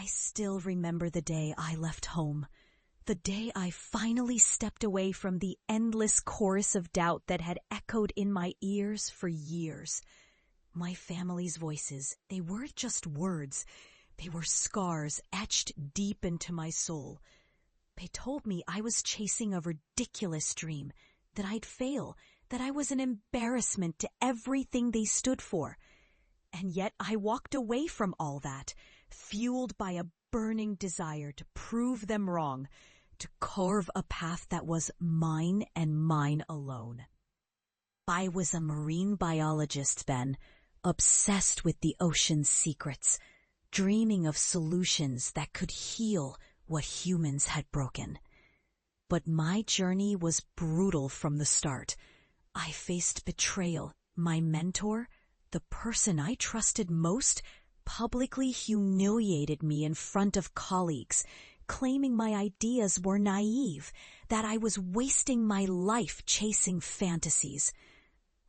still remember the day I left home. The day I finally stepped away from the endless chorus of doubt that had echoed in my ears for years. My family's voices, they weren't just words. They were scars etched deep into my soul. They told me I was chasing a ridiculous dream, that I'd fail, that I was an embarrassment to everything they stood for. And yet I walked away from all that, fueled by a burning desire to prove them wrong, to carve a path that was mine and mine alone. I was a marine biologist then, obsessed with the ocean's secrets, dreaming of solutions that could heal what humans had broken. But my journey was brutal from the start. I faced betrayal. My mentor, the person I trusted most, publicly humiliated me in front of colleagues, claiming my ideas were naive, that I was wasting my life chasing fantasies.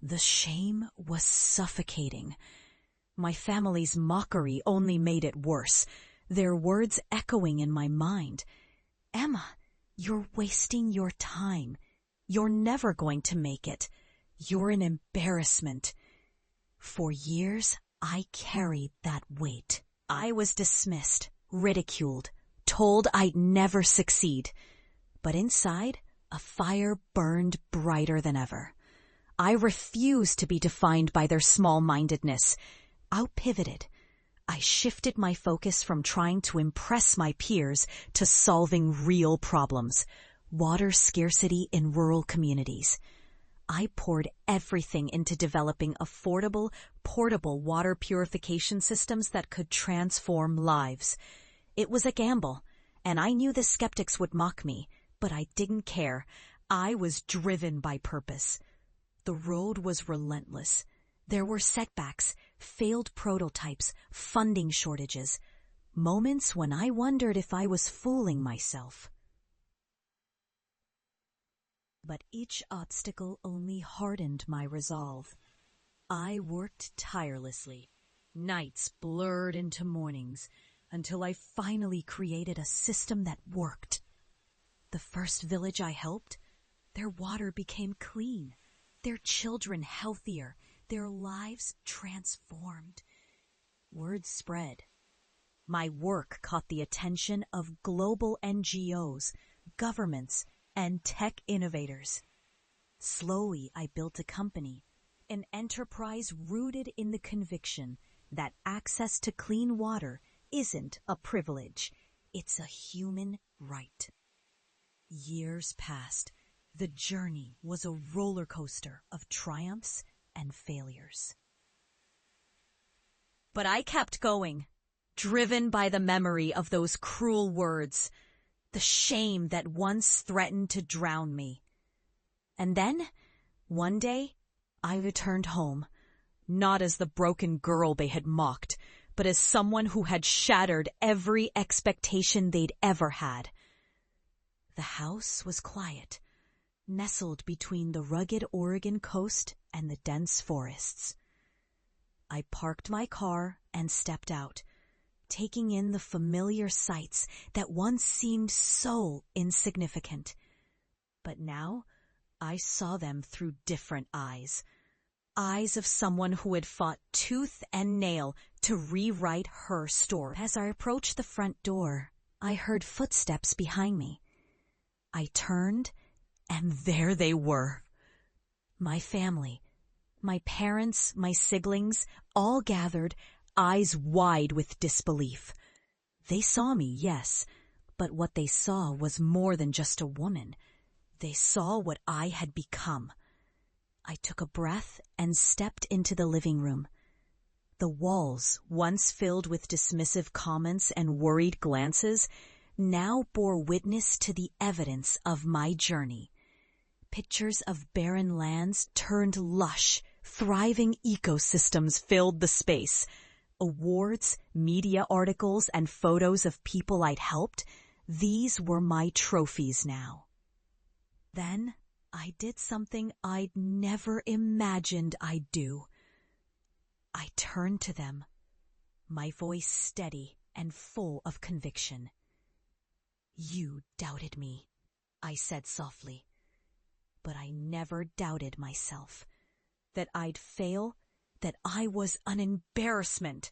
The shame was suffocating. My family's mockery only made it worse, their words echoing in my mind. Emma, you're wasting your time. You're never going to make it. You're an embarrassment. For years, I carried that weight. I was dismissed, ridiculed, told I'd never succeed. But inside, a fire burned brighter than ever. I refused to be defined by their small-mindedness. I pivoted. I shifted my focus from trying to impress my peers to solving real problems, water scarcity in rural communities. I poured everything into developing affordable, portable water purification systems that could transform lives. It was a gamble, and I knew the skeptics would mock me, but I didn't care. I was driven by purpose. The road was relentless. There were setbacks, failed prototypes, funding shortages, moments when I wondered if I was fooling myself. But each obstacle only hardened my resolve. I worked tirelessly. Nights blurred into mornings, until I finally created a system that worked. The first village I helped, their water became clean, their children healthier, their lives transformed. Word spread. My work caught the attention of global NGOs, governments, and tech innovators. Slowly, I built a company, an enterprise rooted in the conviction that access to clean water isn't a privilege, it's a human right. Years passed. The journey was a roller coaster of triumphs and failures. But I kept going, driven by the memory of those cruel words, the shame that once threatened to drown me. And then, one day, I returned home, not as the broken girl they had mocked, but as someone who had shattered every expectation they'd ever had. The house was quiet, nestled between the rugged Oregon coast and the dense forests. I parked my car and stepped out, taking in the familiar sights that once seemed so insignificant. But now I saw them through different eyes. Eyes of someone who had fought tooth and nail to rewrite her story. As I approached the front door, I heard footsteps behind me. I turned, and there they were. My family, my parents, my siblings, all gathered, eyes wide with disbelief. They saw me, yes, but what they saw was more than just a woman. They saw what I had become. I took a breath and stepped into the living room. The walls, once filled with dismissive comments and worried glances, now bore witness to the evidence of my journey. Pictures of barren lands turned lush, thriving ecosystems filled the space. Awards, media articles, and photos of people I'd helped, these were my trophies now. Then I did something I'd never imagined I'd do. I turned to them, my voice steady, and full of conviction. "You doubted me," I said softly. "But I never doubted myself. That I'd fail, that I was an embarrassment.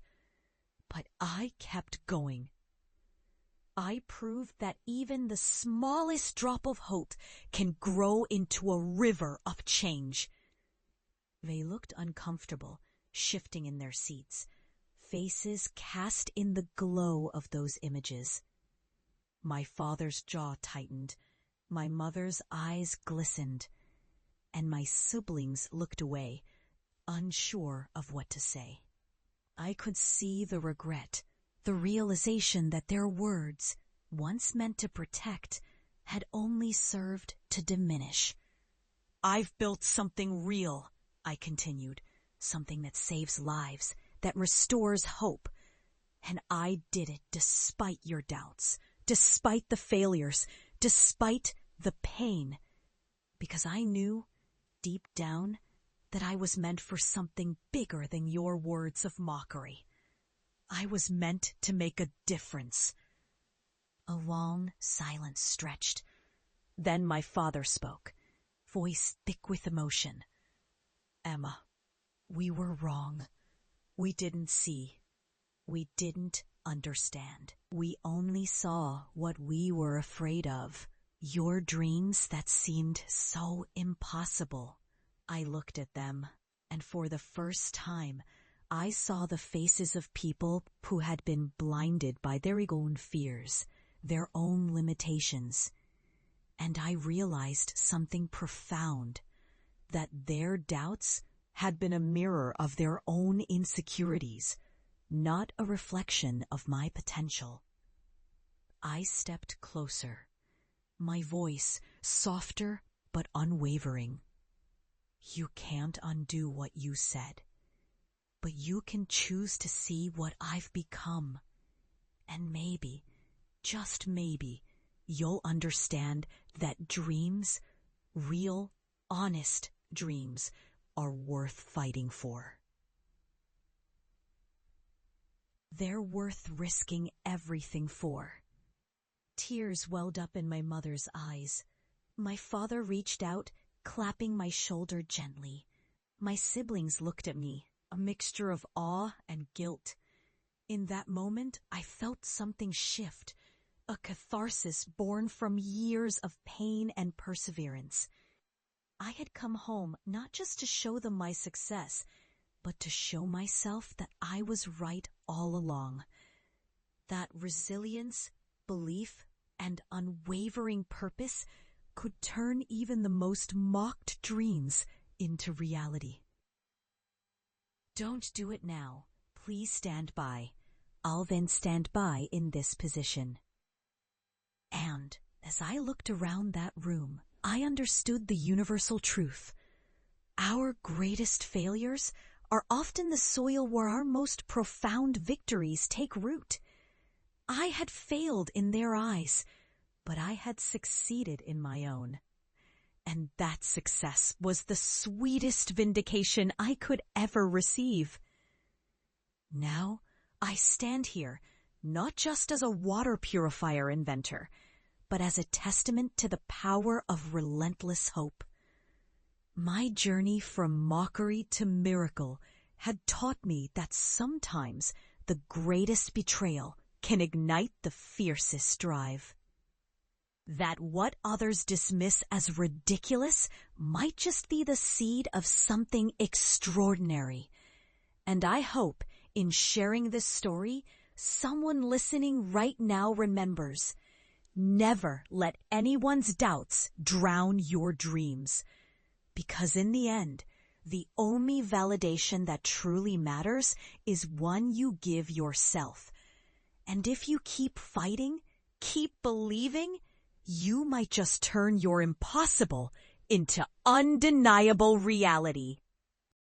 But I kept going. I proved that even the smallest drop of hope can grow into a river of change." They looked uncomfortable, shifting in their seats, faces cast in the glow of those images. My father's jaw tightened, my mother's eyes glistened, and my siblings looked away, unsure of what to say. I could see the regret, the realization that their words, once meant to protect, had only served to diminish. "I've built something real," I continued, "something that saves lives, that restores hope. And I did it despite your doubts, despite the failures, despite the pain, because I knew, deep down, that I was meant for something bigger than your words of mockery. I was meant to make a difference." A long silence stretched. Then my father spoke, voice thick with emotion. "Emma, we were wrong. We didn't see. We didn't understand. We only saw what we were afraid of. Your dreams that seemed so impossible." I looked at them, and for the first time, I saw the faces of people who had been blinded by their own fears, their own limitations. And I realized something profound, that their doubts had been a mirror of their own insecurities, not a reflection of my potential. I stepped closer, my voice softer but unwavering. "You can't undo what you said, but you can choose to see what I've become. And maybe, just maybe, you'll understand that dreams, real, honest dreams, are worth fighting for. They're worth risking everything for." Tears welled up in my mother's eyes. My father reached out, clapping my shoulder gently. My siblings looked at me, a mixture of awe and guilt. In that moment, I felt something shift, a catharsis born from years of pain and perseverance. I had come home not just to show them my success, but to show myself that I was right all along. That resilience, belief, and unwavering purpose could turn even the most mocked dreams into reality. "Don't do it now. Please stand by. I'll then stand by in this position." And as I looked around that room, I understood the universal truth. Our greatest failures are often the soil where our most profound victories take root. I had failed in their eyes, but I had succeeded in my own. And that success was the sweetest vindication I could ever receive. Now I stand here, not just as a water purifier inventor, but as a testament to the power of relentless hope. My journey from mockery to miracle had taught me that sometimes the greatest betrayal can ignite the fiercest drive. That what others dismiss as ridiculous might just be the seed of something extraordinary. And I hope, in sharing this story, someone listening right now remembers, never let anyone's doubts drown your dreams. Because in the end, the only validation that truly matters is one you give yourself. And if you keep fighting, keep believing, you might just turn your impossible into undeniable reality.